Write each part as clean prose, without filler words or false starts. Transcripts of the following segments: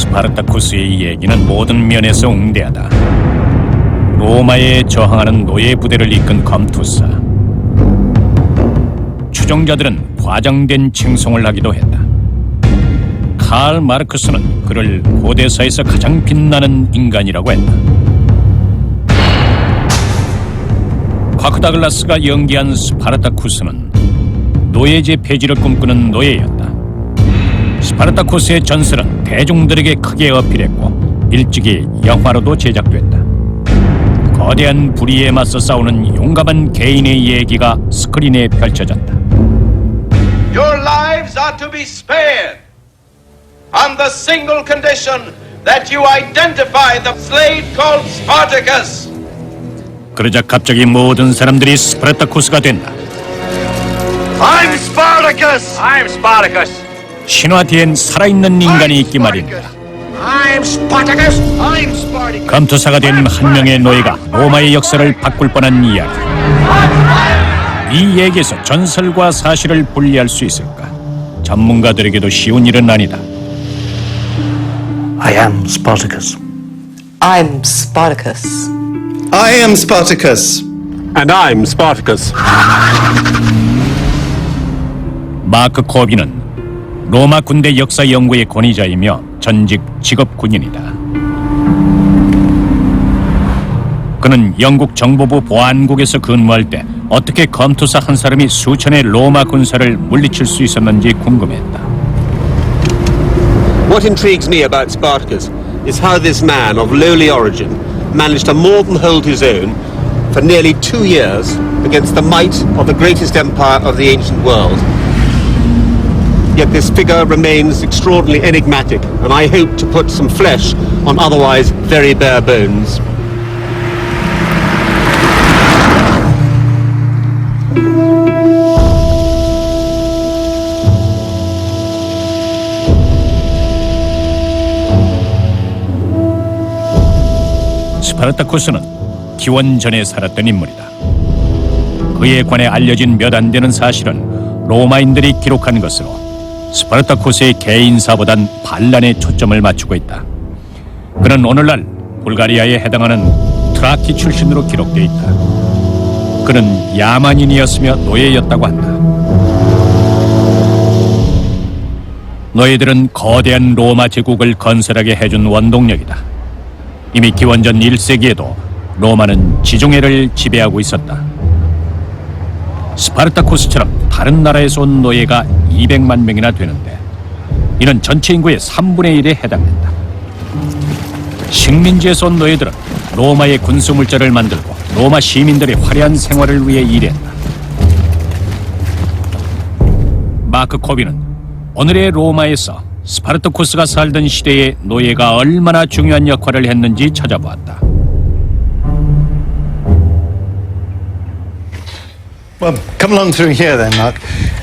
스파르타쿠스의 얘기는 모든 면에서 웅대하다. 로마에 저항하는 노예 부대를 이끈 검투사. 추종자들은 과장된 칭송을 하기도 했다. 칼 마르크스는 그를 고대사에서 가장 빛나는 인간이라고 했다. 과크 다글라스가 연기한 스파르타쿠스는 노예제 폐지를 꿈꾸는 노예였다. 스파르타쿠스의 전설은 대중들에게 크게 어필했고 일찍이 영화로도 제작됐다. 거대한 불의에 맞서 싸우는 용감한 개인의 얘기가 스크린에 펼쳐졌다. Your lives are to be spared on the single condition that you identify the slave called Spartacus. 그러자 갑자기 모든 사람들이 스파르타쿠스가 된다. I'm Spartacus. I'm Spartacus. 신화 뒤엔 살아있는 인간이 있기 마련이다. I'm Spartacus. I'm Spartacus. 검투사가 된 한 명의 노예가 로마의 역사를 바꿀 뻔한 이야기. 이 얘기에서 전설과 사실을 분리할 수 있을까? 전문가들에게도 쉬운 일은 아니다. I am Spartacus. I'm Spartacus. I am Spartacus. And I'm Spartacus. 마크 코비는 로마 군대 역사 연구의 권위자이며 전직 직업 군인이다. 그는 영국 정보부 보안국에서 근무할 때 어떻게 검투사 한 사람이 수천의 로마 군사를 물리칠 수 있었는지 궁금했다. What intrigues me about Spartacus is how this man of lowly origin managed to more than hold his own for nearly 2 years against the might of the greatest empire of the ancient world. Yet this figure remains extraordinarily enigmatic, and I hope to put some flesh on otherwise very bare bones. 스파르타쿠스는 기원전에 살았던 인물이다. 그에 관해 알려진 몇 안 되는 사실은 로마인들이 기록한 것으로 스파르타쿠스의 개인사보단 반란에 초점을 맞추고 있다. 그는 오늘날 불가리아에 해당하는 트라키 출신으로 기록되어 있다. 그는 야만인이었으며 노예였다고 한다. 노예들은 거대한 로마 제국을 건설하게 해준 원동력이다. 이미 기원전 1세기에도 로마는 지중해를 지배하고 있었다. 스파르타쿠스처럼 다른 나라에서 온 노예가 200만 명이나 되는데 이는 전체 인구의 3분의 1에 해당된다. 식민지에서 온 노예들은 로마의 군수물자를 만들고 로마 시민들의 화려한 생활을 위해 일했다. 마크 코비는 오늘의 로마에서 스파르타쿠스가 살던 시대의 노예가 얼마나 중요한 역할을 했는지 찾아보았다. Well, come along through here then, Mark.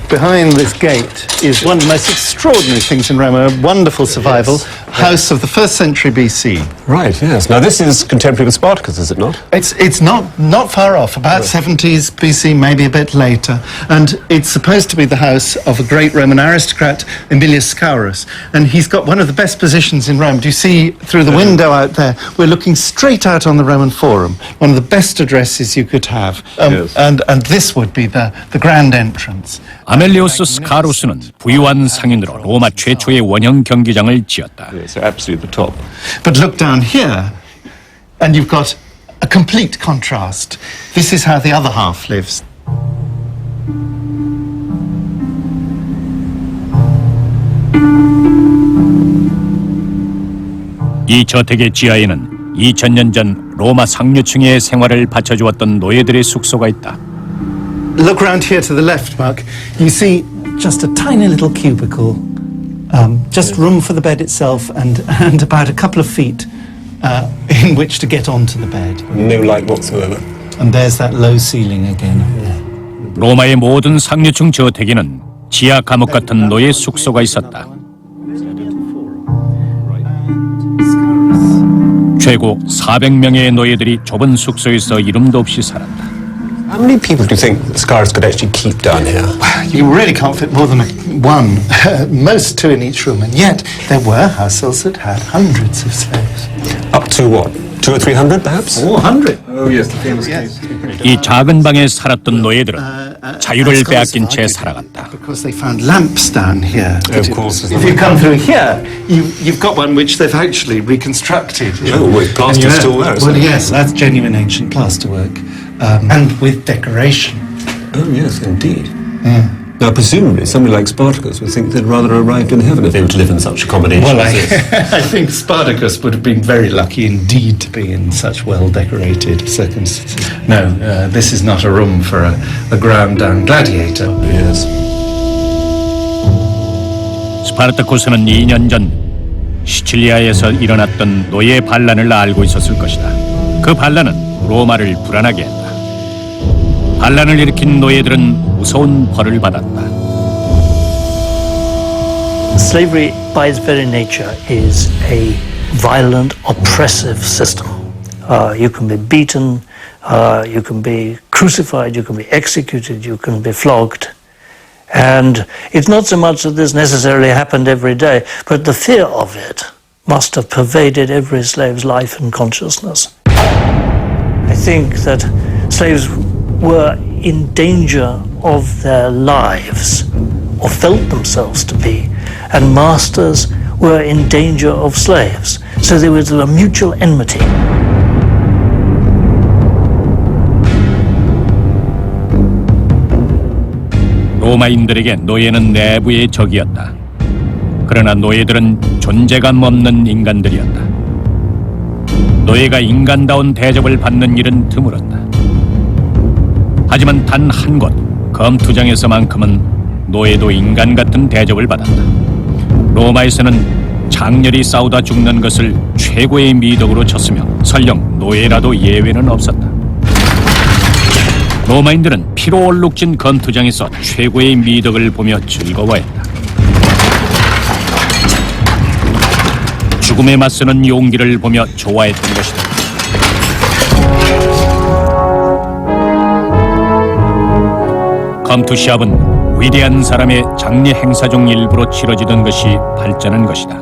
Behind this gate is one of the most extraordinary things in Rome, a wonderful survival, house of the 1st century BC. Right, yes. Now this is contemporary with Spartacus, is it not? It's not far off, about 70s BC, maybe a bit later. And it's supposed to be the house of a great Roman aristocrat, Aemilius Scaurus. And he's got one of the best positions in Rome. Do you see through the window out there? We're looking straight out on the Roman Forum. One of the best addresses you could have. Yes. And this would be the grand entrance. 아멜리우스 스카루스는 부유한 상인으로 로마 최초의 원형 경기장을 지었다. Yes, absolutely the top. But look down here, and you've got a complete contrast. This is how the other half lives. 이 저택의 지하에는 2000년 전 로마 상류층의 생활을 받쳐주었던 노예들의 숙소가 있다. Look around here to the left, Mark. You see just a tiny little cubicle, just room for the bed itself and about a couple of feet in which to get onto the bed. No light whatsoever. And there's that low ceiling again. 로마의 모든 상류층 저택에는 지하 감옥 같은 노예 숙소가 있었다. 최고 400명의 노예들이 좁은 숙소에서 이름도 없이 살았다. How many people do you think Scaurus could actually keep down here? You really can't fit more than one, most two in each room, and yet there were households that had hundreds of slaves. Up to what? 200 or 300 perhaps? 400. Oh yes, the famous Yes. 이 작은 방에 살았던 노예들은 자유를 빼앗긴 채 살아갔다. Because they found lamps down here. Of course. If you come through here, you've got one which they've actually reconstructed. Oh, with plaster And still there, isn't Well, it? yes, that's genuine ancient plasterwork, and with decoration. Oh yes, indeed. Now, presumably, somebody like Spartacus would think they'd rather arrived in heaven if they were to live in such accommodation Well, as this. I think Spartacus would have been very lucky indeed to be in such well-decorated circumstances. No, this is not a room for a ground-down gladiator. Yes. 스파르타쿠스는 2년 전 시칠리아에서 일어났던 노예 반란을 알고 있었을 것이다. 그 반란은 로마를 불안하게 했다. 반란을 일으킨 노예들은 무서운 벌을 받았다. Slavery, by its very nature, is a violent, oppressive system. You can be beaten, you can be crucified, you can be executed, you can be flogged. And it's not so much that this necessarily happened every day, but the fear of it must have pervaded every slave's life and consciousness. I think that slaves were in danger of their lives, or felt themselves to be, and masters were in danger of slaves. So there was a mutual enmity. 로마인들에게 노예는 내부의 적이었다. 그러나 노예들은 존재감 없는 인간들이었다. 노예가 인간다운 대접을 받는 일은 드물었다. 하지만 단 한 곳, 검투장에서만큼은 노예도 인간 같은 대접을 받았다. 로마에서는 장렬히 싸우다 죽는 것을 최고의 미덕으로 쳤으며 설령 노예라도 예외는 없었다. 로마인들은 피로 얼룩진 검투장에서 최고의 미덕을 보며 즐거워했다. 죽음에 맞서는 용기를 보며 좋아했던 것이다. 검투 시합은 위대한 사람의 장례 행사 중 일부로 치러지던 것이 발전한 것이다.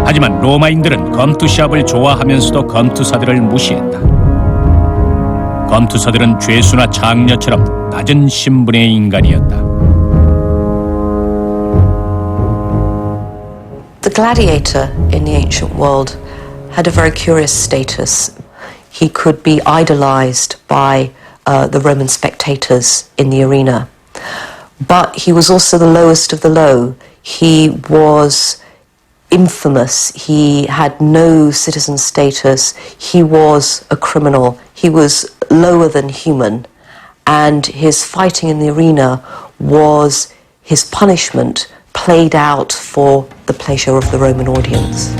하지만 로마인들은 검투 시합을 좋아하면서도 검투사들을 무시했다. 검투사들은 죄수나 장녀처럼 낮은 신분의 인간이었다. The gladiator in the ancient world had a very curious status. He could be idolized by the Roman spectators in the arena. But he was also the lowest of the low. He was infamous. He had no citizen status. He was a criminal. He was lower than human. And his fighting in the arena was his punishment played out for the pleasure of the Roman audience.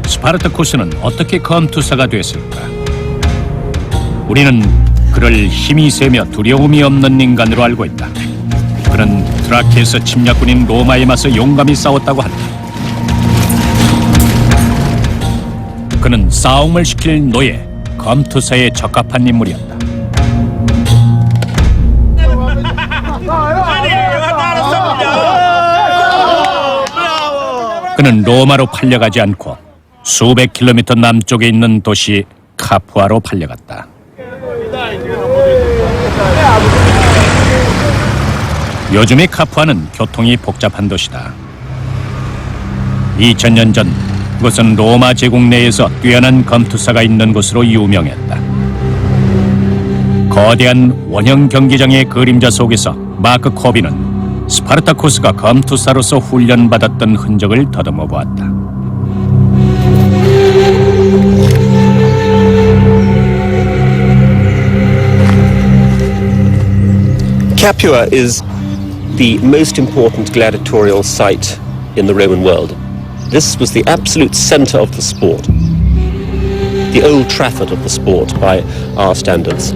스파르타쿠스는 어떻게 검투사가 됐을까? 우리는 그를 힘이 세며 두려움이 없는 인간으로 알고 있다. 그는 트라키에서 침략군인 로마에 맞서 용감히 싸웠다고 한다. 그는 싸움을 시킬 노예, 검투사에 적합한 인물이었다. 그는 로마로 팔려가지 않고 수백 킬로미터 남쪽에 있는 도시 카푸아로 팔려갔다. 요즘의 카푸아는 교통이 복잡한 도시다. 2000년 전 그것은 로마 제국 내에서 뛰어난 검투사가 있는 곳으로 유명했다. 거대한 원형 경기장의 그림자 속에서 마크 코비는 스파르타쿠스가 검투사로서 훈련받았던 흔적을 더듬어 보았다. Capua is the most important gladiatorial site in the Roman world. This was the absolute center of the sport, the Old Trafford of the sport by our standards.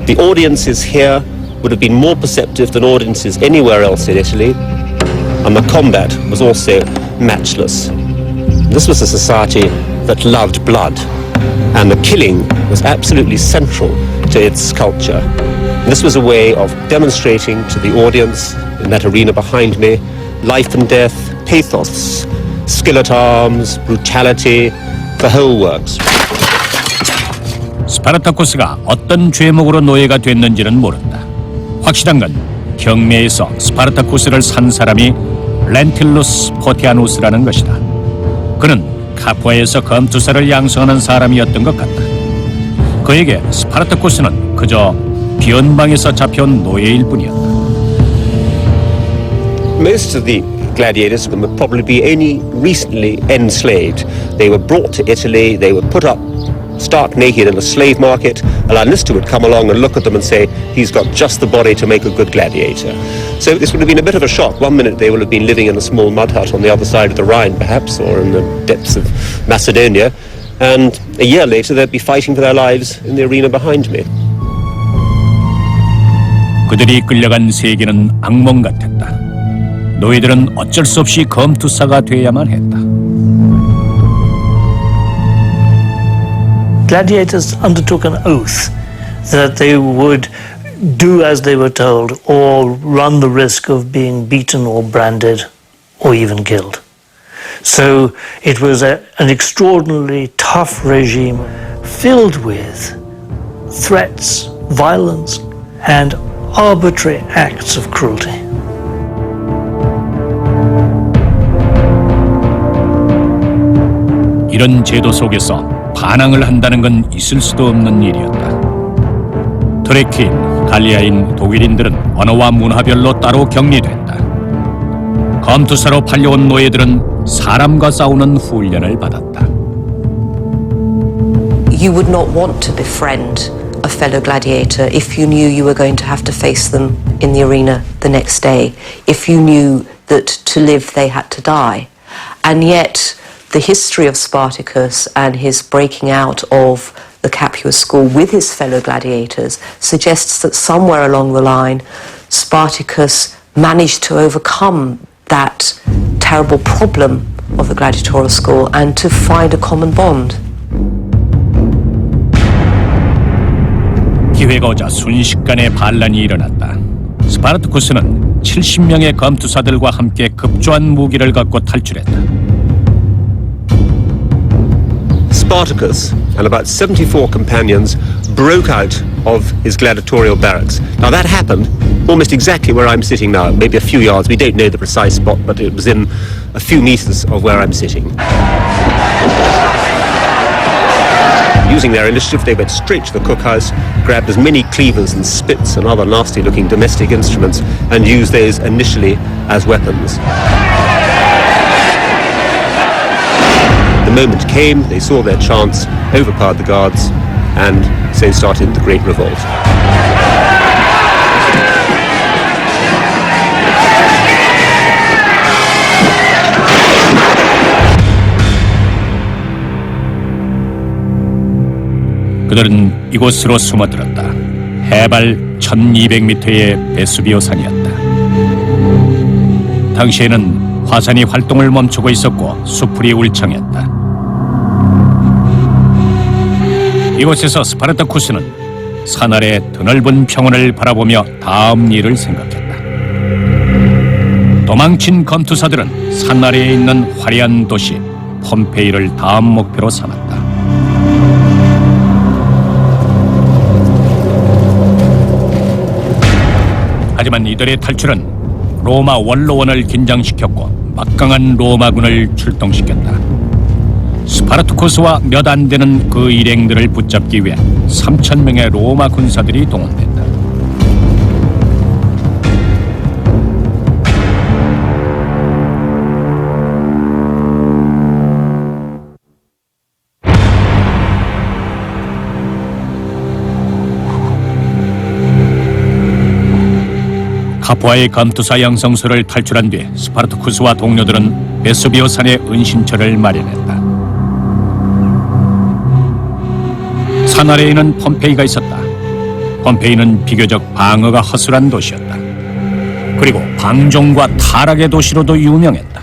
The audiences here would have been more perceptive than audiences anywhere else in Italy, and the combat was also matchless. This was a society that loved blood, and the killing was absolutely central to its culture. This was a way of demonstrating to the audience in that arena behind me life and death, pathos, skill at arms, brutality, the whole works. 스파르타쿠스가 어떤 죄목으로 노예가 됐는지는 모른다. 확실한 건 경매에서 스파르타쿠스를 산 사람이 렌틸루스 포티아누스라는 것이다. 그는 카푸아에서 검투사를 양성하는 사람이었던 것 같다. 그에게 스파르타쿠스는 그저 비연방에서 잡혀온 노예일 뿐이었다. Most of the gladiators would probably be only recently enslaved. They were brought to Italy, they were put up stark naked in a slave market. A Lannister would come along and look at them and say, he's got just the body to make a good gladiator. So this would have been a bit of a shock. One minute they will have been living in a small mud hut on the other side of the Rhine, perhaps, or in the depths of Macedonia, and a year later they'd be fighting for their lives in the arena behind me. 그들이 끌려간 세계는 악몽 같았다. 노예들은 어쩔 수 없이 검투사가 돼야만 했다. Gladiators undertook an oath that they would do as they were told or run the risk of being beaten or branded or even killed. So it was an extraordinarily tough regime filled with threats, violence, and arbitrary acts of cruelty. 이런 제도 속에서 반항을 한다는 건 있을 수도 없는 일이었다. 트레키인, 갈리아인 독일인들은 언어와 문화별로 따로 격리된다. 검투사로 팔려온 노예들은 사람과 싸우는 훈련을 받았다. You would not want to befriend a fellow gladiator if you knew you were going to have to face them in the arena the next day, if you knew that to live they had to die. And yet the history of Spartacus and his breaking out of the Capua school with his fellow gladiators suggests that somewhere along the line Spartacus managed to overcome that terrible problem of the gladiatorial school and to find a common bond. 기회가 오자 순식간에 반란이 일어났다. 스파르타쿠스는 70명의 검투사들과 함께 급조한 무기를 갖고 탈출했다. Spartacus and about 74 companions broke out of his gladiatorial barracks. Now that happened almost exactly where I'm sitting now, maybe a few yards. We don't know the precise spot, but it was in a few meters of where I'm sitting. Using their initiative, they went straight to the cookhouse, grabbed as many cleavers and spits and other nasty-looking domestic instruments, and used those initially as weapons. The moment came, they saw their chance, overpowered the guards, and so started the Great Revolt. 그들은 이곳으로 숨어들었다. 해발 1200m의 베수비오 산이었다. 당시에는 화산이 활동을 멈추고 있었고 수풀이 울창했다. 이곳에서 스파르타쿠스는 산 아래 드넓은 평원을 바라보며 다음 일을 생각했다. 도망친 검투사들은 산 아래에 있는 화려한 도시 폼페이를 다음 목표로 삼았다. 하지만 이들의 탈출은 로마 원로원을 긴장시켰고 막강한 로마군을 출동시켰다. 스파르타쿠스와 몇 안 되는 그 일행들을 붙잡기 위해 3,000명의 로마 군사들이 동원됐다. 카푸아의 검투사 양성소를 탈출한 뒤 스파르타쿠스와 동료들은 베수비오 산에 은신처를 마련했다. 산 아래에는 폼페이가 있었다. 폼페이는 비교적 방어가 허술한 도시였다. 그리고 방종과 타락의 도시로도 유명했다.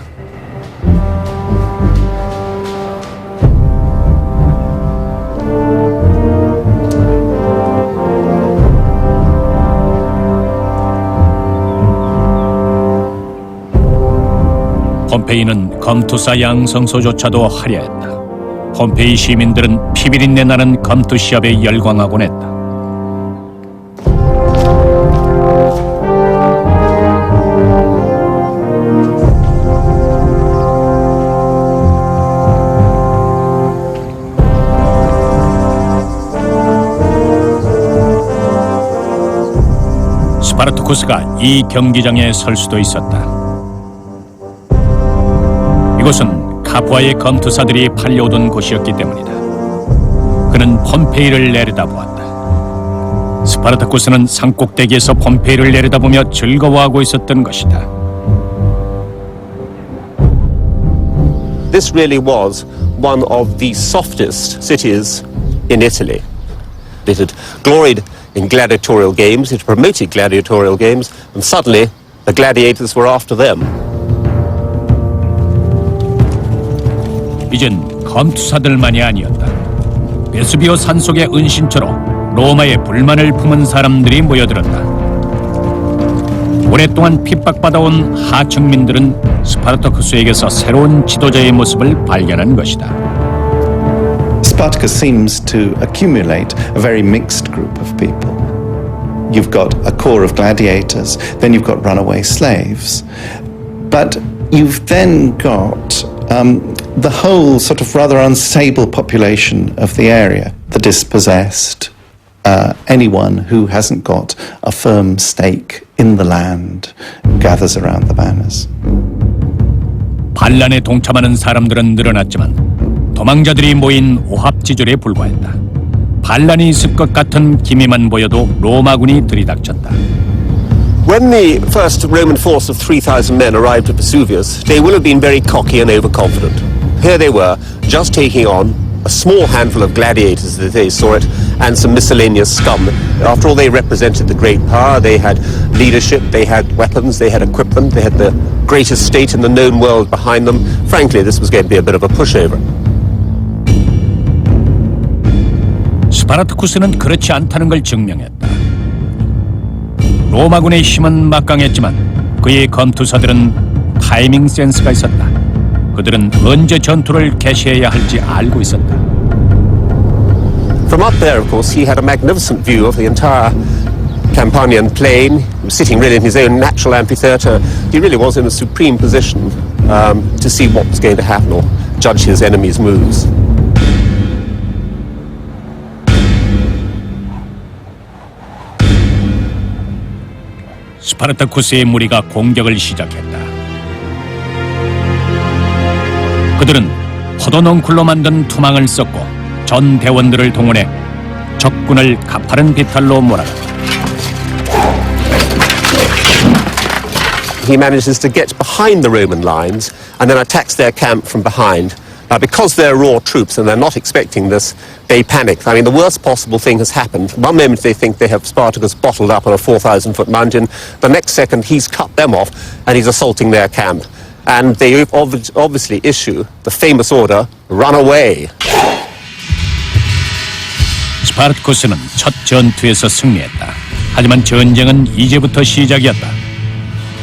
폼페이는 검투사 양성소조차도 하려했다. 폼페이 시민들은 피비린내 나는 검투 시합에 열광하곤 했다. 스파르타쿠스가 이 경기장에 설 수도 있었다. 이곳은 카푸아의 검투사들이 팔려오던 곳이었기 때문이다. 그는 폼페이를 내려다보았다. 스파르타쿠스는 산꼭대기에서 폼페이를 내려다보며 즐거워하고 있었던 것이다. This really was one of the softest cities in Italy. It had gloried in gladiatorial games, it promoted gladiatorial games, and suddenly the gladiators were after them. 이젠 검투사들만이 아니었다. 베수비오 산속의 은신처로 로마의 불만을 품은 사람들이 모여들었다. 오랫동안 핍박받아온 하층민들은 스파르타쿠스에게서 새로운 지도자의 모습을 발견한 것이다. Spartacus seems to accumulate a very mixed group of people. You've got a core of gladiators, then you've got runaway slaves, but you've then got the whole sort of rather unstable population of the area, the dispossessed, anyone who hasn't got a firm stake in the land gathers around the banners. 반란에 동참하는 사람들은 늘어났지만 도망자들이 모인 오합지졸에 불과했다. 반란이 있을 것 같은 기미만 보여도 로마군이 들이닥쳤다. When the first Roman force of 3,000 men arrived at Vesuvius, they will have been very cocky and overconfident. Here they were, just taking on a small handful of gladiators as they saw it, and some miscellaneous scum. After all, they represented the great power, they had leadership, they had weapons, they had equipment, they had the greatest state in the known world behind them. Frankly, this was going to be a bit of a pushover. 스파르타쿠스는 그렇지 않다는 걸 증명했다. 로마군의 힘은 막강했지만 그의 검투사들은 타이밍 센스가 있었다. 그들은 언제 전투를 개시해야 할지 알고 있었다. From up there, of course, he had a magnificent view of the entire Campanian plain. He was sitting really in his own natural amphitheatre. He really was in a supreme position to see what was going to happen or judge his enemy's moves. 스파르타쿠스의 무리가 공격을 시작했다. 그들은 포도넝쿨로 만든 투망을 썼고 전 대원들을 동원해 적군을 가파른 비탈로 몰아갔다. He manages to get behind the Roman lines and then attacks their camp from behind. Now, because they're raw troops and they're not expecting this, they panic. I mean, the worst possible thing has happened. One moment they think they have Spartacus bottled up on a 4,000-foot mountain. The next second he's cut them off and he's assaulting their camp. And they obviously issue the famous order, run away. 스파르타쿠스는 첫 전투에서 승리했다. 하지만 전쟁은 이제부터 시작이었다.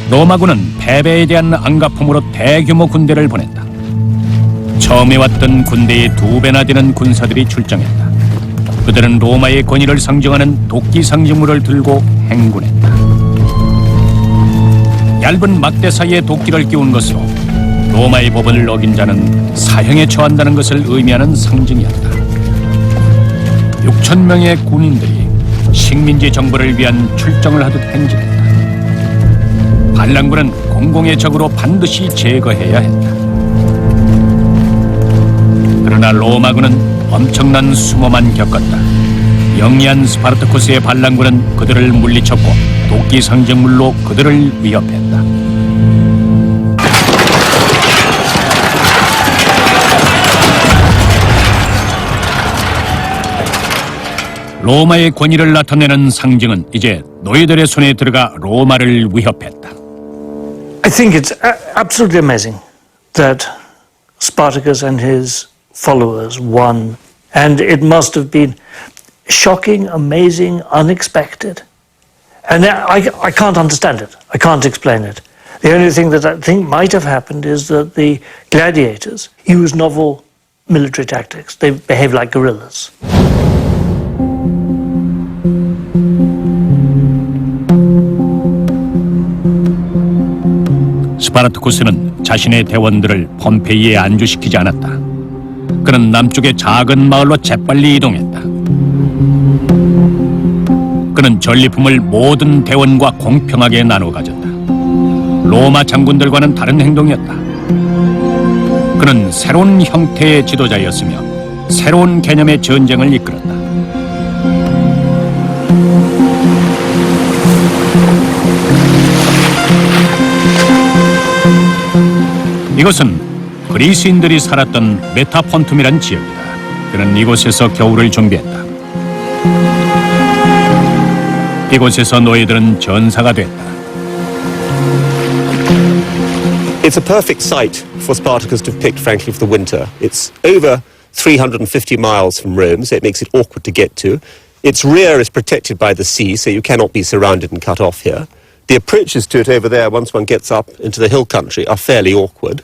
로마군은 패배에 대한 안가품으로 대규모 군대를 보냈다. 처음에 왔던 군대의 2배나 되는 군사들이 출정했다. 그들은 로마의 권위를 상징하는 도끼 상징물을 들고 행군했다. 얇은 막대 사이에 도끼를 끼운 것으로 로마의 법을 어긴 자는 사형에 처한다는 것을 의미하는 상징이었다. 6,000명의 군인들이 식민지 정부를 위한 출정을 하듯 행진했다. 반란군은 공공의 적으로 반드시 제거해야 했다. 그러나 로마군은 엄청난 수모만 겪었다. 영리한 스파르타쿠스의 반란군은 그들을 물리쳤고 도끼 상징물로 그들을 위협했다. 로마의 권위를 나타내는 상징은 이제 노예들의 손에 들어가 로마를 위협했다. I think it's absolutely amazing that Spartacus and his followers won, and it must have been shocking, amazing, unexpected. And I can't understand it. I can't explain it. The only thing that I think might have happened is that the gladiators used novel military tactics. They behaved like guerrillas. 스파르타쿠스는 자신의 대원들을 폼페이에 안주시키지 않았다. 그는 남쪽의 작은 마을로 재빨리 이동했다. 그는 전리품을 모든 대원과 공평하게 나눠 가졌다. 로마 장군들과는 다른 행동이었다. 그는 새로운 형태의 지도자였으며 새로운 개념의 전쟁을 이끌었다. 이것은 그리스인들이 살았던 메타폰툼이란 지역이다. 그는 이곳에서 겨울을 준비했다. 이곳에서 노예들은 전사가 됐다. It's a perfect site for Spartacus to have picked, frankly, for the winter. It's over 350 miles from Rome, so it makes it awkward to get to. Its rear is protected by the sea, so you cannot be surrounded and cut off here. The approaches to it over there, once one gets up into the hill country, are fairly awkward.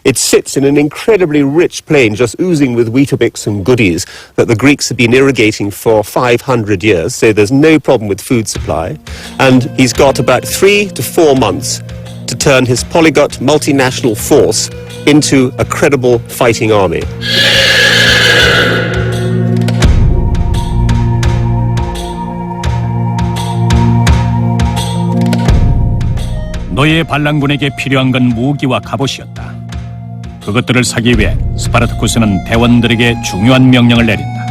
It sits in an incredibly rich plain, just oozing with Weetabix and goodies that the Greeks have been irrigating for 500 years, so there's no problem with food supply. And he's got about 3 to 4 months to turn his polyglot multinational force into a credible fighting army. 노예 반란군에게 필요한 건 무기와 갑옷이었다. 그것들을 사기 위해 스파르타쿠스는 대원들에게 중요한 명령을 내린다.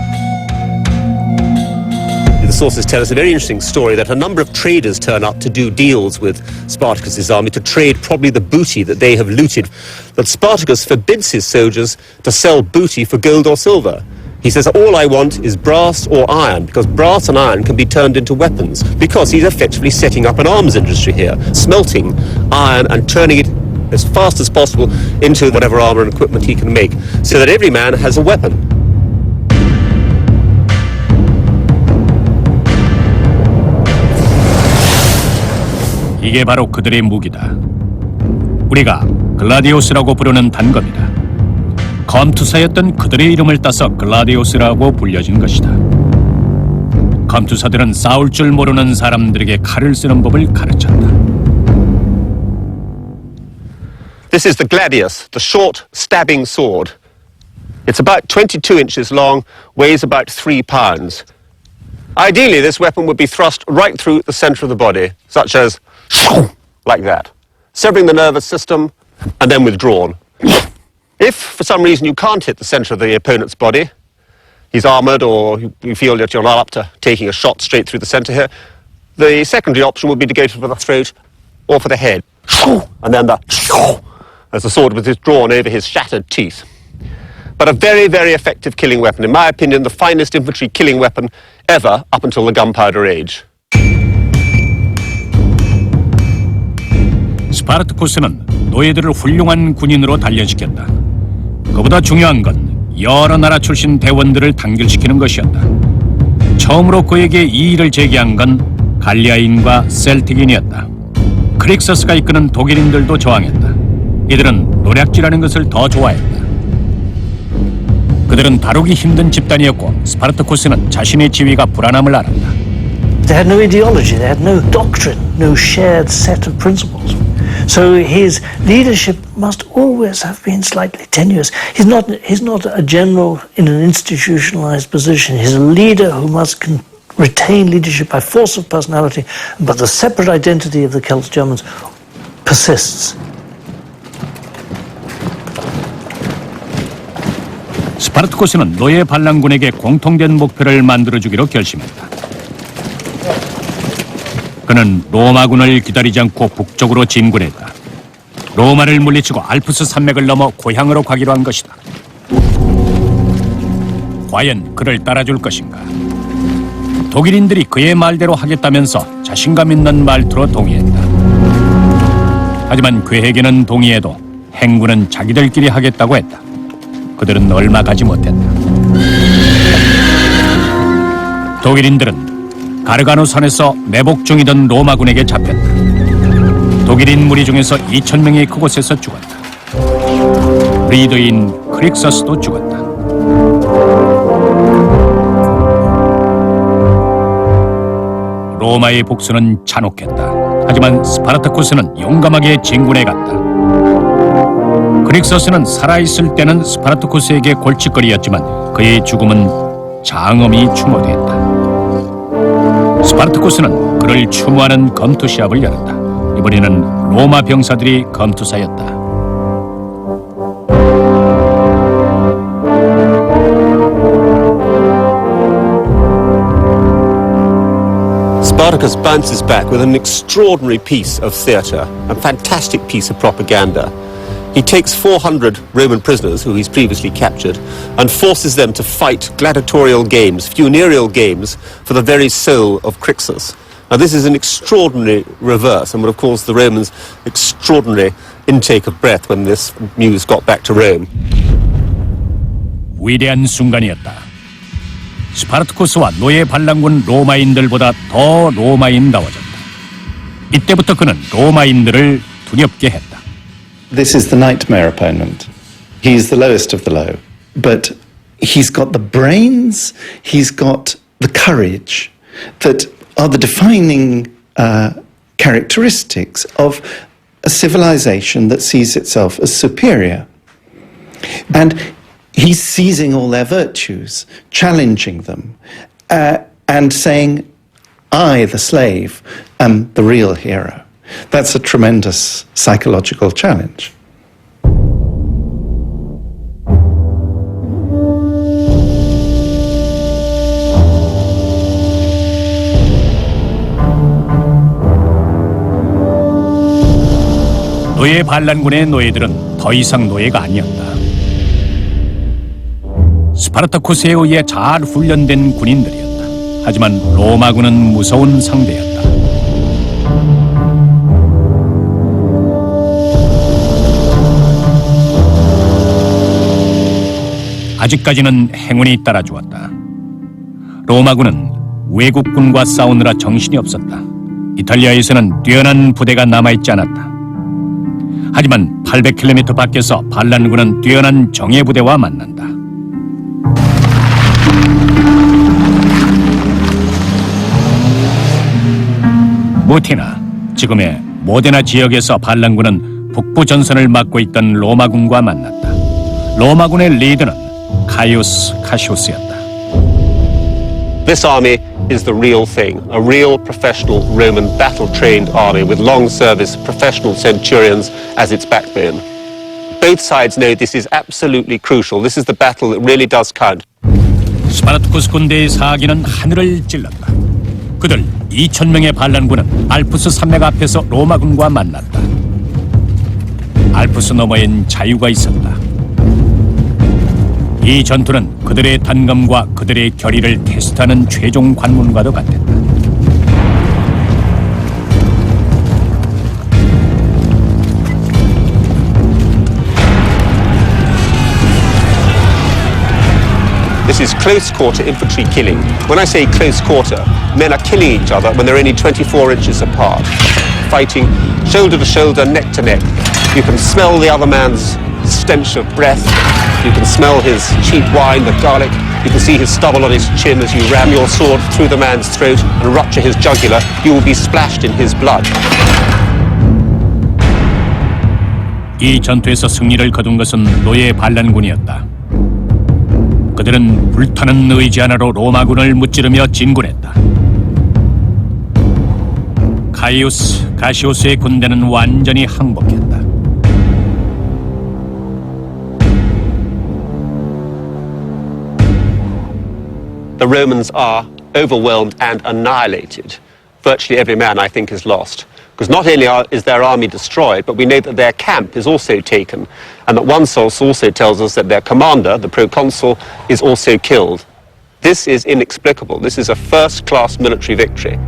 The sources tell us a very interesting story that a number of traders turn up to do deals with Spartacus's army to trade probably the booty that they have looted. That Spartacus forbids his soldiers to sell booty for gold or silver. He says, all I want is brass or iron, because brass and iron can be turned into weapons, because he's effectively setting up an arms industry here, smelting iron and turning it as fast as possible into whatever armor and equipment he can make, so that every man has a weapon. 이게 바로 그들의 무기다. 우리가 글라디오스라고 부르는 단검이다. 검투사였던 그들의 이름을 따서 글라디오스라고 불려진 것이다. 검투사들은 싸울 줄 모르는 사람들에게 칼을 쓰는 법을 가르쳤다. This is the gladius, the short stabbing sword. It's about 22 inches long, weighs about 3 pounds. Ideally, this weapon would be thrust right through the center of the body, such as like that, severing the nervous system and then withdrawn. If, for some reason, you can't hit the center of the opponent's body, he's armored or you feel that you're not up to taking a shot straight through the center here, the secondary option would be to go for the throat or for the head. And then as the sword was withdrawn over his shattered teeth. But a very, very effective killing weapon. In my opinion, the finest infantry killing weapon ever up until the gunpowder age. 스파르타쿠스는 노예들을 훌륭한 군인으로 단련시켰다. 그보다 중요한 건 여러 나라 출신 대원들을 단결시키는 것이었다. 처음으로 그에게 이 일을 제기한 건 갈리아인과 셀틱인이었다. 크릭서스가 이끄는 독일인들도 저항했다. 이들은 노략질하는 것을 더 좋아했다. 그들은 다루기 힘든 집단이었고 스파르타쿠스는 자신의 지위가 불안함을 알았다. They had no ideology, they had no doctrine, no shared set of principles. So his leadership must always have been slightly tenuous. He's not a general in an institutionalized position. He's a leader who must retain leadership by force of personality, but the separate identity of the Celtic Germans persists. 스파르타쿠스는 노예 반란군에게 공통된 목표를 만들어주기로 결심했다. 그는 로마군을 기다리지 않고 북쪽으로 진군했다. 로마를 물리치고 알프스 산맥을 넘어 고향으로 가기로 한 것이다. 과연 그를 따라줄 것인가? 독일인들이 그의 말대로 하겠다면서 자신감 있는 말투로 동의했다. 하지만 괴해계는 동의해도 행군은 자기들끼리 하겠다고 했다. 그들은 얼마 가지 못했다. 독일인들은 가르가노 산에서 매복 중이던 로마군에게 잡혔다. 독일인 무리 중에서 2,000명이 그곳에서 죽었다. 리더인 크릭서스도 죽었다. 로마의 복수는 잔혹했다. 하지만 스파르타쿠스는 용감하게 진군해 갔다. 크릭서스는 살아있을 때는 스파르타쿠스에게 골칫거리였지만 그의 죽음은 장엄히 추모됐다. 스파르타쿠스는 그를 추모하는 검투 시합을 열었다. 이번에는 로마 병사들이 검투사였다. Spartacus bounces back with an extraordinary piece of theatre, a fantastic piece of propaganda. He takes 400 Roman prisoners who he's previously captured and forces them to fight gladiatorial games, funereal games, for the very soul of Crixus. Now this is an extraordinary reverse and would have caused the Romans extraordinary intake of breath when this news got back to Rome. 위대한 순간이었다. 스파르타쿠스와 노예 반란군 로마인들보다 더 로마인다워졌다. 이때부터 그는 로마인들을 두렵게 했다. This is the nightmare opponent. He's the lowest of the low. But he's got the brains, he's got the courage that are the defining characteristics of a civilization that sees itself as superior. And he's seizing all their virtues, challenging them, and saying, I, the slave, am the real hero. That's a tremendous psychological challenge. 노예 반란군의 노예들은 더 이상 노예가 아니었다. 스파르타쿠스에 의해 잘 훈련된 군인들이었다. 하지만 로마군은 무서운 상대였다. 아직까지는 행운이 따라주었다. 로마군은 외국군과 싸우느라 정신이 없었다. 이탈리아에서는 뛰어난 부대가 남아있지 않았다. 하지만 800km 밖에서 반란군은 뛰어난 정예부대와 만난다. 무티나, 지금의 모데나 지역에서 반란군은 북부 전선을 맡고 있던 로마군과 만났다. 로마군의 리더는 가이우스 카시우스였다. This army is the real thing, a real professional Roman battle-trained army with long-service professional centurions as its backbone. Both sides know this is absolutely crucial. This is the battle that really does count. 스파르타쿠스 군대의 사기는 하늘을 찔렀다. 그들 2,000명의 반란군은 알프스 산맥 앞에서 로마군과 만났다. 알프스 너머엔 자유가 있었다. 이 전투는 그들의 단검과 그들의 결의를 테스트하는 최종 관문과도 같았다. This is close quarter infantry killing. When I say close quarter, men are killing each other when they're only 24 inches apart, fighting shoulder to shoulder, neck to neck. You can smell the other man's stench of breath. You can smell his cheap wine, the garlic. You can see his stubble on his chin as you ram your sword through the man's throat and rupture his jugular. You will be splashed in his blood. 이 전투에서 승리를 거둔 것은 노예 반란군이었다. 그들은 불타는 의지 하나로 로마군을 무찌르며 진군했다. 가이우스 가시우스의 군대는 완전히 항복했다. The Romans are overwhelmed and annihilated. Virtually every man, I think, is lost. Because not only is their army destroyed, but we know that their camp is also taken. And that one source also tells us that their commander, the proconsul, is also killed. This is inexplicable. This is a first-class military victory.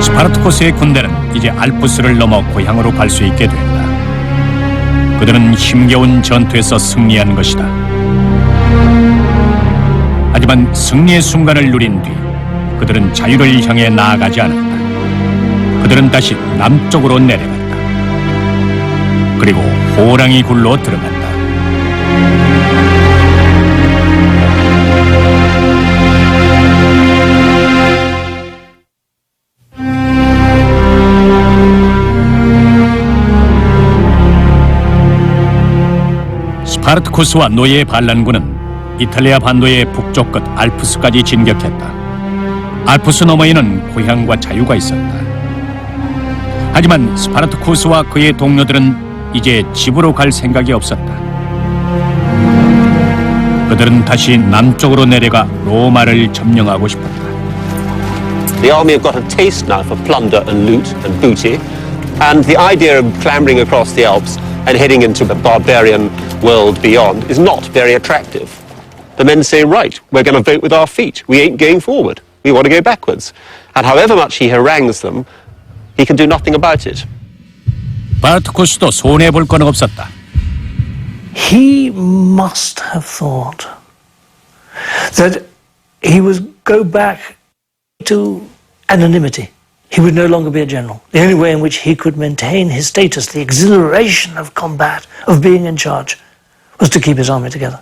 스파르타쿠스의 군대는 이제 알프스를 넘어 고향으로 갈 수 있게 된다. 그들은 힘겨운 전투에서 승리한 것이다. 하지만 승리의 순간을 누린 뒤 그들은 자유를 향해 나아가지 않았다. 그들은 다시 남쪽으로 내려갔다. 그리고 호랑이 굴로 들어갔다. 스파르타쿠스와 노예 반란군은 이탈리아 반도의 북쪽 끝 알프스까지 진격했다. 알프스 너머에는 고향과 자유가 있었다. 하지만 스파르타쿠스와 그의 동료들은 이제 집으로 갈 생각이 없었다. 그들은 다시 남쪽으로 내려가 로마를 점령하고 싶었다. The army have got a taste now for plunder and loot and booty, and the idea of clambering across the Alps and heading into the barbarian world beyond is not very attractive. The men say, right, we're going to vote with our feet. We ain't going forward. We want to go backwards. And however much he harangues them, he can do nothing about it. 스파르타쿠스도 손해볼 건 없었다. He must have thought that he would go back to anonymity. He would no longer be a general. The only way in which he could maintain his status, the exhilaration of combat, of being in charge, was to keep his army together.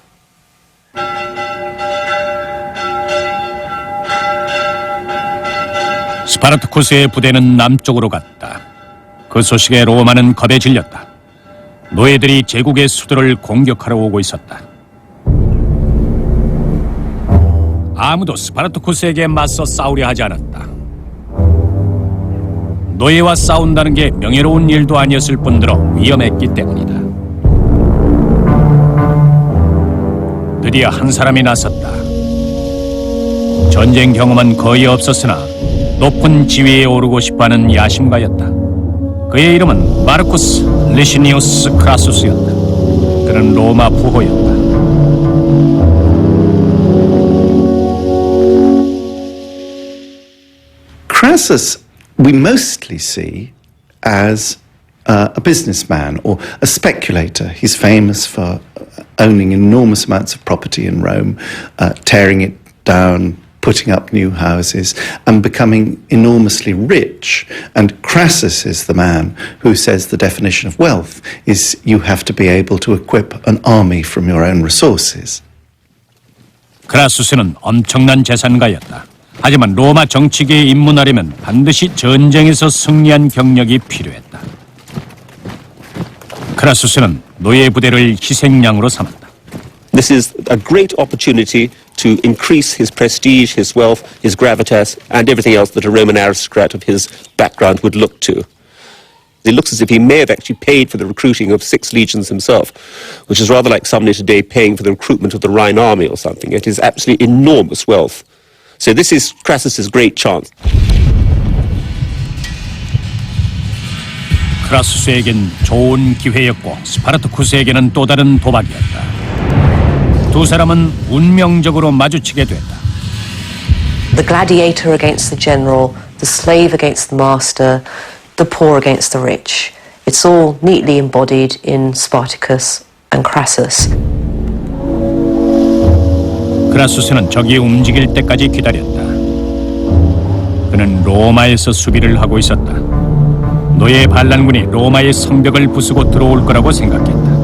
스파르타쿠스의 부대는 남쪽으로 갔다. 그 소식에 로마는 겁에 질렸다. 노예들이 제국의 수도를 공격하러 오고 있었다. 아무도 스파르타쿠스에게 맞서 싸우려 하지 않았다. 노예와 싸운다는 게 명예로운 일도 아니었을 뿐더러 위험했기 때문이다. 드디어 한 사람이 나섰다. 전쟁 경험은 거의 없었으나 높은 지위에 오르고 싶어하는 야심가였다. 그의 이름은 마르쿠스 리시니우스 크라수스였다. 그는 로마 부호였다. Crassus we mostly see as a businessman or a speculator. He's famous for owning enormous amounts of property in Rome, tearing it down, putting up new houses, and becoming enormously rich. And Crassus is the man who says the definition of wealth is you have to be able to equip an army from your own resources. 크라수스는 엄청난 재산가였다. 하지만 로마 정치계에 입문하려면 반드시 전쟁에서 승리한 경력이 필요했다. 크라수스는 노예 부대를 희생양으로 삼았다. This is a great opportunity to increase his prestige, his wealth, his gravitas, and everything else that a Roman aristocrat of his background would look to. It looks as if he may have actually paid for the recruiting of 6 legions himself, which is rather like somebody today paying for the recruitment of the Rhine army or something. It is absolutely enormous wealth. So this is Crassus's great chance. 크라수스에겐 좋은 기회였고 스파르타쿠스에게는 또 다른 도박이었다. 두 사람은 운명적으로 마주치게 됐다. The gladiator against the general, the slave against the master, the poor against the rich. It's all neatly embodied in Spartacus and Crassus. 크라수스는 적이 움직일 때까지 기다렸다. 그는 로마에서 수비를 하고 있었다. 노예 반란군이 로마의 성벽을 부수고 들어올 거라고 생각했다.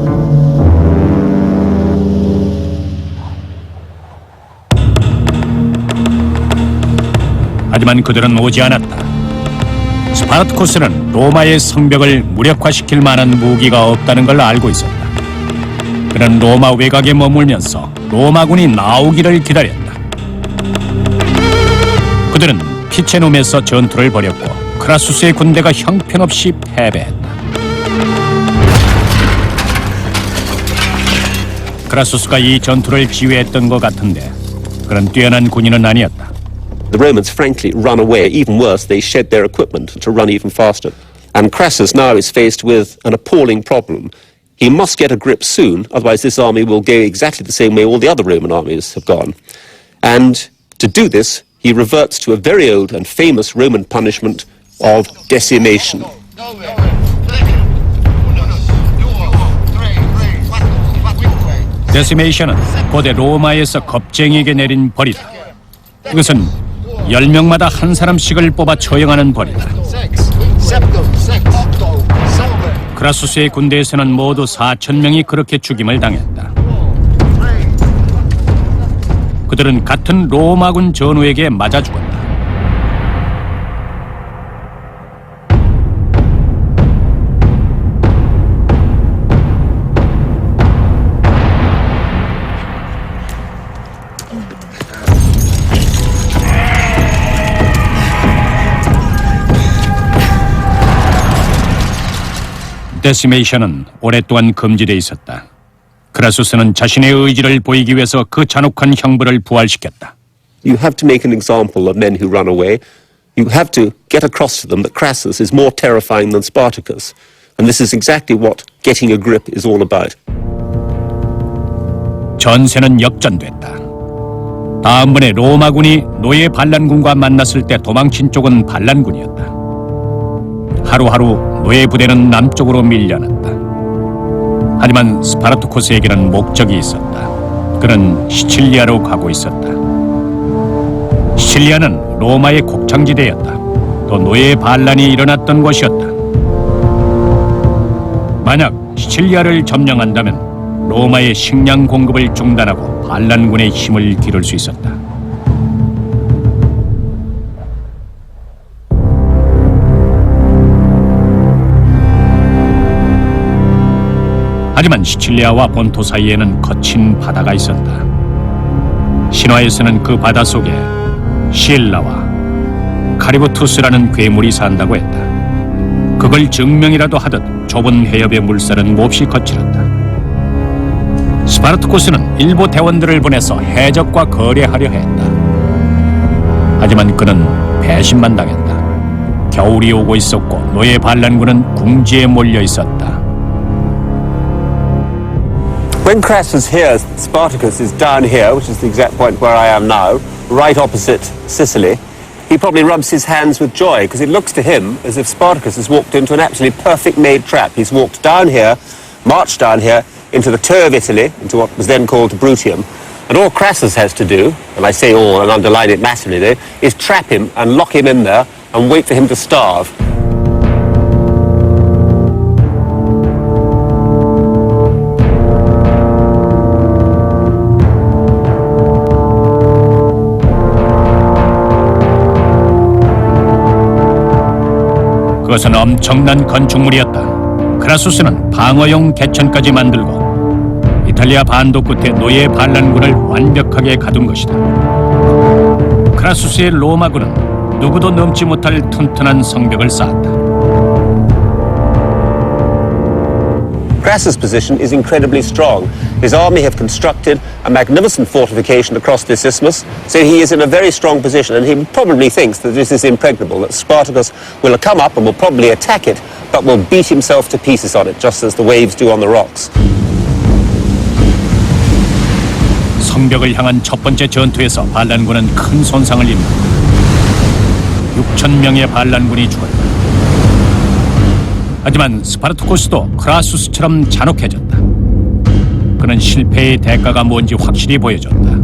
하지만 그들은 오지 않았다. 스파르타쿠스는 로마의 성벽을 무력화시킬 만한 무기가 없다는 걸 알고 있었다. 그는 로마 외곽에 머물면서 로마군이 나오기를 기다렸다. 그들은 피체눔에서 전투를 벌였고 크라수스의 군대가 형편없이 패배했다. 크라수스가 이 전투를 지휘했던 것 같은데 그는 뛰어난 군인은 아니었다. The Romans frankly run away. Even worse, they shed their equipment to run even faster. And Crassus now is faced with an appalling problem. He must get a grip soon, otherwise this army will go exactly the same way all the other Roman armies have gone. And to do this, he reverts to a very old and famous Roman punishment, of decimation. 데시메이션은 고대 로마에서 겁쟁이에게 내린 벌이다. 이것은 10명마다 한 사람씩을 뽑아 처형하는 벌이다. 크라수스의 군대에서는 모두 4,000명이 그렇게 죽임을 당했다. 그들은 같은 로마군 전우에게 맞아 죽었다. 데시메이션은 오랫동안 금지돼 있었다. 크라수스는 자신의 의지를 보이기 위해서 그 잔혹한 형벌을 부활시켰다. You have to make an example of men who run away. You have to get across to them that Crassus is more terrifying than Spartacus. And this is exactly what getting a grip is all about. 전세는 역전됐다. 다음번에 로마군이 노예 반란군과 만났을 때 도망친 쪽은 반란군이었다. 하루하루 노예 부대는 남쪽으로 밀려났다. 하지만 스파르타쿠스에게는 목적이 있었다. 그는 시칠리아로 가고 있었다. 시칠리아는 로마의 곡창지대였다. 또 노예 반란이 일어났던 곳이었다. 만약 시칠리아를 점령한다면 로마의 식량 공급을 중단하고 반란군의 힘을 기를 수 있었다. 하지만 시칠리아와 본토 사이에는 거친 바다가 있었다. 신화에서는 그 바다 속에 시엘라와 카리보투스라는 괴물이 산다고 했다. 그걸 증명이라도 하듯 좁은 해협의 물살은 몹시 거칠었다. 스파르타쿠스는 일부 대원들을 보내서 해적과 거래하려 했다. 하지만 그는 배신만 당했다. 겨울이 오고 있었고 노예 반란군은 궁지에 몰려 있었다. When Crassus hears Spartacus is down here, which is the exact point where I am now, right opposite Sicily, he probably rubs his hands with joy because it looks to him as if Spartacus has walked into an absolutely perfect made trap. He's walked down here, marched down here into the toe of Italy, into what was then called Brutium, and all Crassus has to do, and I say all and underline it massively there, is trap him and lock him in there and wait for him to starve. 그것은 엄청난 건축물이었다. 크라수스는 방어용 개천까지 만들고 이탈리아 반도 끝에 노예 반란군을 완벽하게 가둔 것이다. 크라수스의 로마군은 누구도 넘지 못할 튼튼한 성벽을 쌓았다. Crassus' position is incredibly strong. His army have constructed a magnificent fortification across this isthmus, so he is in a very strong position, and he probably thinks that this is impregnable, that Spartacus will come up and will probably attack it, but will beat himself to pieces on it, just as the waves do on the rocks. 성벽을 향한 첫 번째 전투에서 반란군은 큰 손상을 입는다. 6,000명의 반란군이 죽었다. 하지만 스파르타쿠스도 크라수스처럼 잔혹해졌다. 그는 실패의 대가가 뭔지 확실히 보여줬다.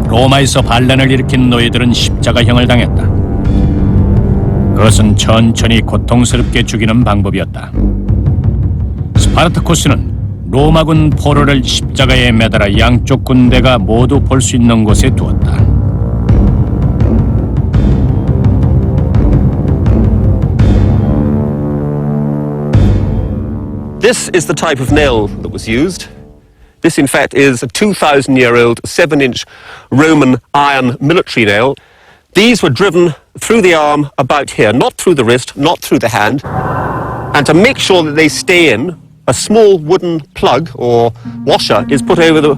로마에서 반란을 일으킨 노예들은 십자가형을 당했다. 그것은 천천히 고통스럽게 죽이는 방법이었다. 스파르타쿠스는 로마군 포로를 십자가에 매달아 양쪽 군대가 모두 볼 수 있는 곳에 두었다. This is the type of nail that was used. This, in fact, is a 2,000-year-old 7-inch Roman iron military nail. These were driven through the arm about here, not through the wrist, not through the hand. And to make sure that they stay in, a small wooden plug or washer is put over the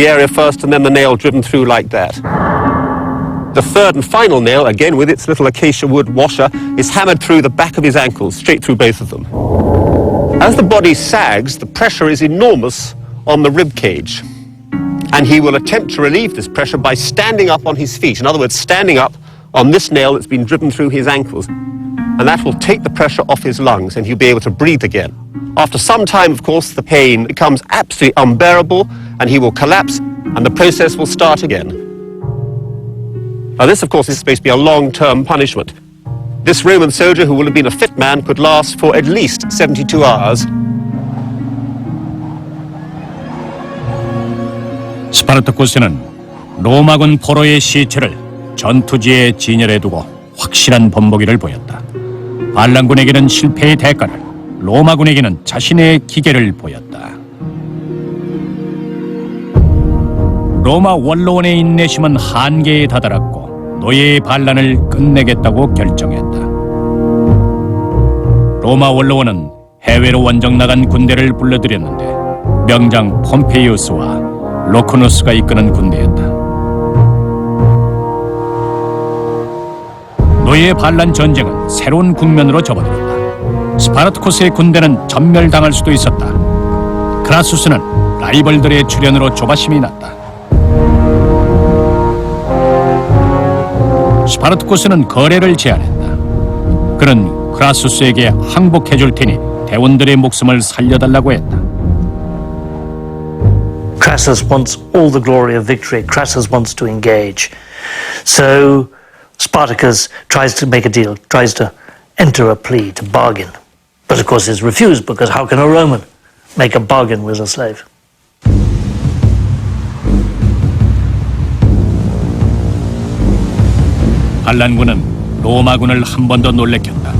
area first and then the nail driven through like that. The third and final nail, again with its little acacia wood washer, is hammered through the back of his ankles, straight through both of them. As the body sags, the pressure is enormous on the rib cage. And he will attempt to relieve this pressure by standing up on his feet. In other words, standing up on this nail that's been driven through his ankles. And that will take the pressure off his lungs and he'll be able to breathe again. After some time, of course, the pain becomes absolutely unbearable and he will collapse and the process will start again. Now this, of course, is supposed to be a long-term punishment. This Roman soldier, who will have been a fit man, could last for at least 72 hours. 스파르타쿠스는 로마군 포로의 시체를 전투지에 진열해 두고 확실한 본보기를 보였다. 반란군에게는 실패의 대가를, 로마군에게는 자신의 기계를 보였다. 로마 원로원의 인내심은 한계에 다다랐고 노예의 반란을 끝내겠다고 결정했다. 로마 원로원은 해외로 원정 나간 군대를 불러들였는데 명장 폼페이우스와 로코누스가 이끄는 군대였다. 노예 반란 전쟁은 새로운 국면으로 접어들었다. 스파르타쿠스의 군대는 전멸당할 수도 있었다. 크라수스는 라이벌들의 출현으로 조바심이 났다. 스파르타쿠스는 거래를 제안했다. 그는 크라수스에게 항복해줄 테니 대원들의 목숨을 살려달라고 했다. Crassus wants all the glory of victory. Crassus wants to engage. So Spartacus tries to make a deal, tries to enter a plea, to bargain. But of course it's refused, because how can a Roman make a bargain with a slave? 반란군은 로마군을 한 번 더 놀래켰다.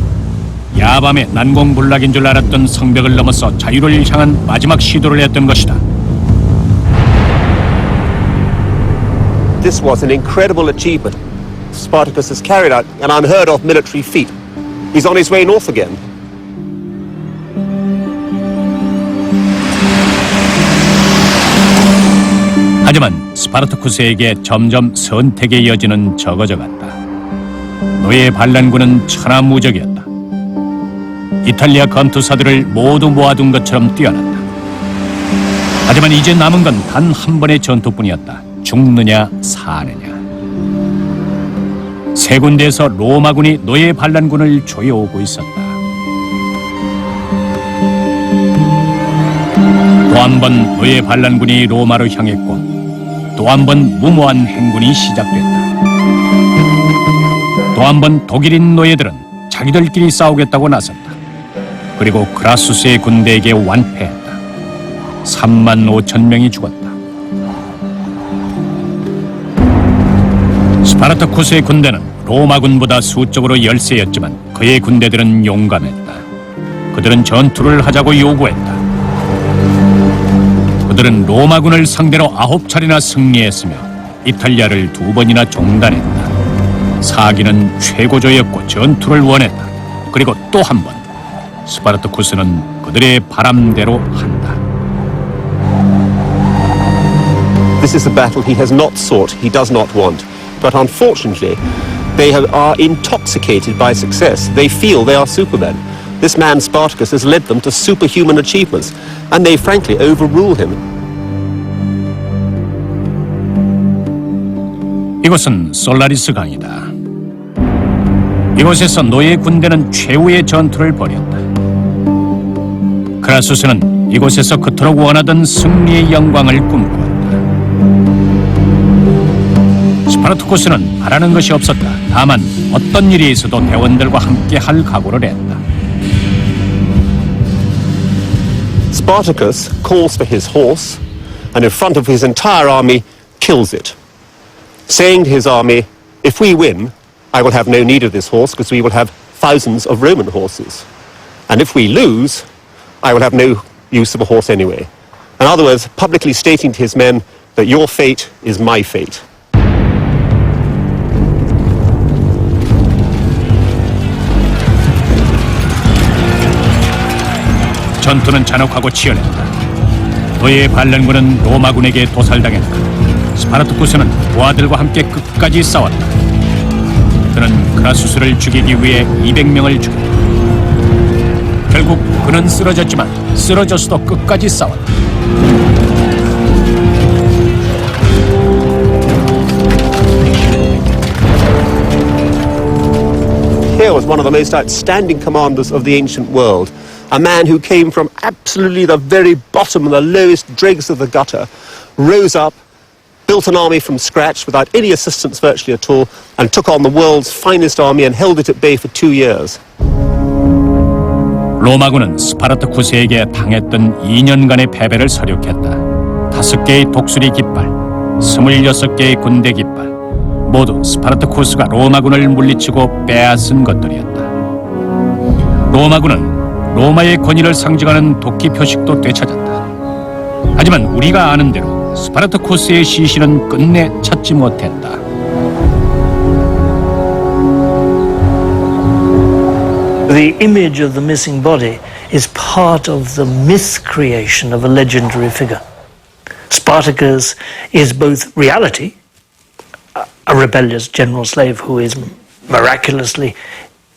야밤에 난공불락인 줄 알았던 성벽을 넘어서 자유를 향한 마지막 시도를 했던 것이다. This was an incredible achievement. Spartacus has carried out an unheard of military feat. He's on his way north again. 하지만 스파르타쿠스에게 점점 선택의 여지는 적어져갔다. 노예 반란군은 천하무적이었다. 이탈리아 건투사들을 모두 모아둔 것처럼 뛰어났다. 하지만 이제 남은 건 단 한 번의 전투뿐이었다. 죽느냐 사느냐. 세 군데에서 로마군이 노예 반란군을 조여오고 있었다. 또 한 번 노예 반란군이 로마로 향했고 또 한 번 무모한 행군이 시작됐다. 또 한 번 독일인 노예들은 자기들끼리 싸우겠다고 나섰다. 그리고 크라수스의 군대에게 완패했다. 35,000명이 죽었다. 스파르타쿠스의 군대는 로마군보다 수적으로 열세였지만 그의 군대들은 용감했다. 그들은 전투를 하자고 요구했다. 그들은 로마군을 상대로 9차례나 승리했으며 이탈리아를 2번이나 종단했다. 사기는 최고조였고 전투를 원했다. 그리고 또 한 번 스파르타쿠스는 그들의 바람대로 한다. This is a battle he has not sought, he does not want. But unfortunately, they are intoxicated by success. They feel they are supermen. This man Spartacus has led them to superhuman achievements, and they frankly overrule him. 이곳은 솔라리스 강이다. 이곳에서 노예 군대는 최후의 전투를 벌였다. 크라수스는 이곳에서 그토록 원하던 승리의 영광을 꿈꾸었다. 스파르타쿠스는 바라는 것이 없었다. 다만 어떤 일이 있어도 대원들과 함께 할 각오를 했다. Spartacus calls for his horse, and in front of his entire army, kills it, saying to his army, if we win, I will have no need of this horse because we will have thousands of Roman horses. And if we lose, I will have no use of a horse anyway. In other words, publicly stating to his men that your fate is my fate. 전투는 잔혹하고 치열했다. 노예 반란군은 로마군에게 도살당했다. 스파르타쿠스는 부하들과 함께 끝까지 싸웠다. 크라수스를 죽이기 위해 200명을 죽였다. 결국 그는 쓰러졌지만 쓰러져서도 끝까지 싸웠다. Here was one of the most outstanding commanders of the ancient world, a man who came from absolutely the very bottom and the lowest dregs of the gutter, rose up, built an army from scratch without any assistance virtually at all, and took on the world's finest army and held it at bay for 2 years. 로마군은 스파르타쿠스에게 당했던 2년간의 패배를 서력했다. 5개의 독수리 깃발, 26개의 군대 깃발, 모두 스파르타쿠스가 로마군을 물리치고 빼앗은 것들이었다. 로마군은 로마의 권위를 상징하는 도끼 표식도 되찾았다. 하지만 우리가 아는 대로 스파르타쿠스의 시신은 끝내 찾지 못했다. The image of the missing body is part of the myth creation of a legendary figure. Spartacus is both reality, a rebellious general slave who is miraculously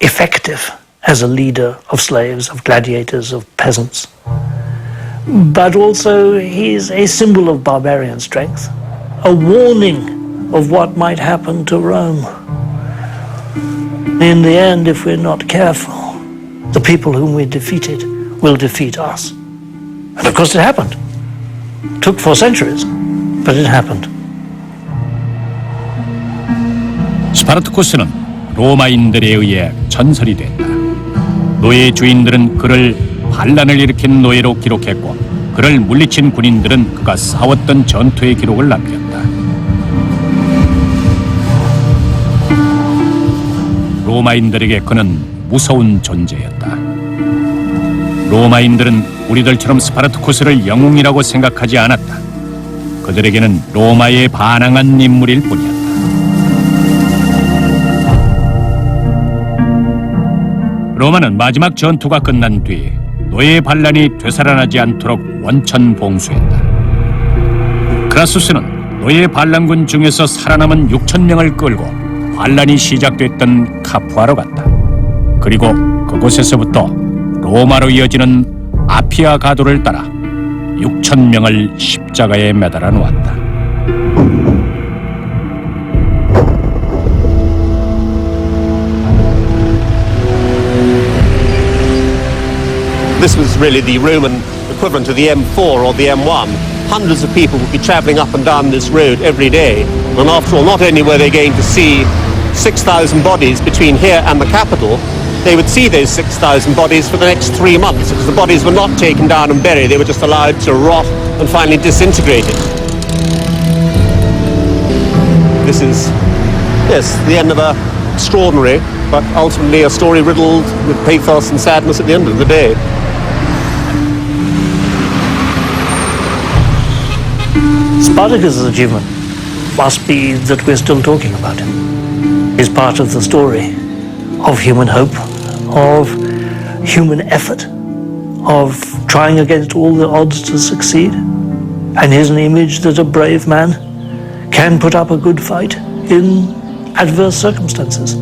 effective as a leader of slaves, of gladiators, of peasants. But also he is a symbol of barbarian strength, a warning of what might happen to Rome. In the end, if we're not careful, the people whom we defeated will defeat us. And of course it happened. It took 4 centuries, but it happened. 스파르타쿠스는 로마인들에 의해 전설이 됐다. 노예 주인들은 그를 반란을 일으킨 노예로 기록했고, 그를 물리친 군인들은 그가 싸웠던 전투의 기록을 남겼다. 로마인들에게 그는 무서운 존재였다. 로마인들은 우리들처럼 스파르타쿠스를 영웅이라고 생각하지 않았다. 그들에게는 로마에 반항한 인물일 뿐이었다. 로마는 마지막 전투가 끝난 뒤 노예 반란이 되살아나지 않도록 원천 봉수했다. 크라수스는 노예 반란군 중에서 살아남은 6,000명을 끌고 반란이 시작됐던 카푸아로 갔다. 그리고 그곳에서부터 로마로 이어지는 아피아 가도를 따라 6,000명을 십자가에 매달아 놓았다. This was really the Roman equivalent of the M4 or the M1. Hundreds of people would be travelling up and down this road every day. And after all, not only were they going to see 6,000 bodies between here and the capital, they would see those 6,000 bodies for the next 3 months, because the bodies were not taken down and buried. They were just allowed to rot and finally disintegrated. This is, yes, the end of a extraordinary, but ultimately a story riddled with pathos and sadness at the end of the day. Spartacus' achievement must be that we're still talking about him. He's part of the story of human hope, of human effort, of trying against all the odds to succeed. And he's an image that a brave man can put up a good fight in adverse circumstances.